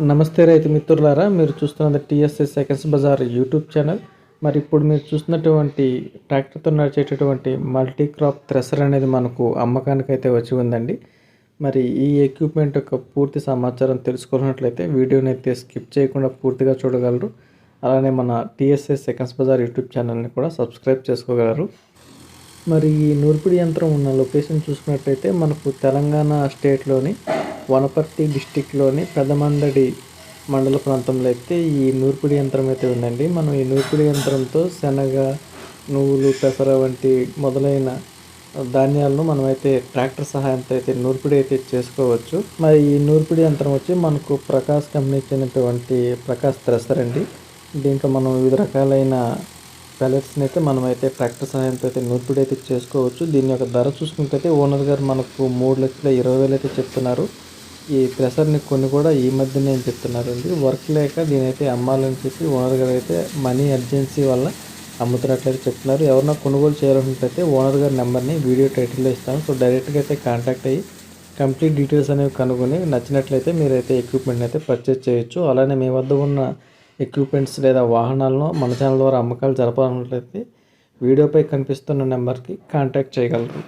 నమస్తే రైతు మిత్రులారా, మీరు చూస్తున్నది టీఎస్ఎస్ సెకండ్స్ బజార్ యూట్యూబ్ ఛానల్. మరి ఇప్పుడు మీరు చూస్తున్నటువంటి ట్రాక్టర్తో నడిచేటటువంటి మల్టీ క్రాప్ థ్రెషర్ అనేది మనకు అమ్మకానికి అయితే వచ్చి ఉందండి. మరి ఈ ఎక్విప్మెంట్ యొక్క పూర్తి సమాచారం తెలుసుకున్నట్లయితే వీడియోని అయితే స్కిప్ చేయకుండా పూర్తిగా చూడగలరు. అలానే మన టీఎస్ఎస్ సెకండ్స్ బజార్ యూట్యూబ్ ఛానల్ని కూడా సబ్స్క్రైబ్ చేసుకోగలరు. మరి ఈ నూర్పిడి యంత్రం ఉన్న లొకేషన్ చూసుకున్నట్లయితే మనకు తెలంగాణ స్టేట్లోని వనపర్తి డిస్టిక్లోని పెదమందడి మండల ప్రాంతంలో అయితే ఈ నూర్పిడి యంత్రం అయితే ఉందండి. మనం ఈ నూర్పిడి యంత్రంతో శనగ, నువ్వులు, పెసర వంటి మొదలైన ధాన్యాలను మనమైతే ట్రాక్టర్ సహాయంతో అయితే నూర్పిడి అయితే చేసుకోవచ్చు. మరి ఈ నూర్పిడి యంత్రం వచ్చి మనకు ప్రకాష్ కంపెనీకి చెందినటువంటి ప్రకాష్ థ్రెషర్ అండి. దీంట్లో మనం వివిధ రకాలైన ప్యాలెట్స్ని అయితే మనమైతే ట్రాక్టర్ సహాయంతో అయితే నూర్పిడి అయితే చేసుకోవచ్చు. దీని యొక్క ధర చూసుకుంటే ఓనర్ గారు మనకు 3,20,000 అయితే చెప్తున్నారు. ఈ థ్రెషర్ని కొన్ని కూడా ఈ మధ్యనే చెప్తున్నారండి. వర్క్ లేక దీనైతే అమ్మాలని చెప్పి ఓనర్ గారు అయితే మనీ అర్జెన్సీ వల్ల అమ్ముతున్నట్లయితే చెప్తున్నారు. ఎవరన్నా కొనుగోలు చేయాలనుకుంటే ఓనర్ గారి నెంబర్ని వీడియో టైటిల్లో ఇస్తాను. సో డైరెక్ట్గా అయితే కాంటాక్ట్ అయ్యి కంప్లీట్ డీటెయిల్స్ అనేవి కనుగొని నచ్చినట్లయితే మీరైతే ఎక్విప్మెంట్ అయితే పర్చేజ్ చేయొచ్చు. అలానే మీ వద్ద ఉన్న ఎక్విప్మెంట్స్ లేదా వాహనాలను మన ఛానల్ ద్వారా అమ్మకాలు జరపాలన్నట్లయితే వీడియోపై కనిపిస్తున్న నెంబర్కి కాంటాక్ట్ చేయగలరు.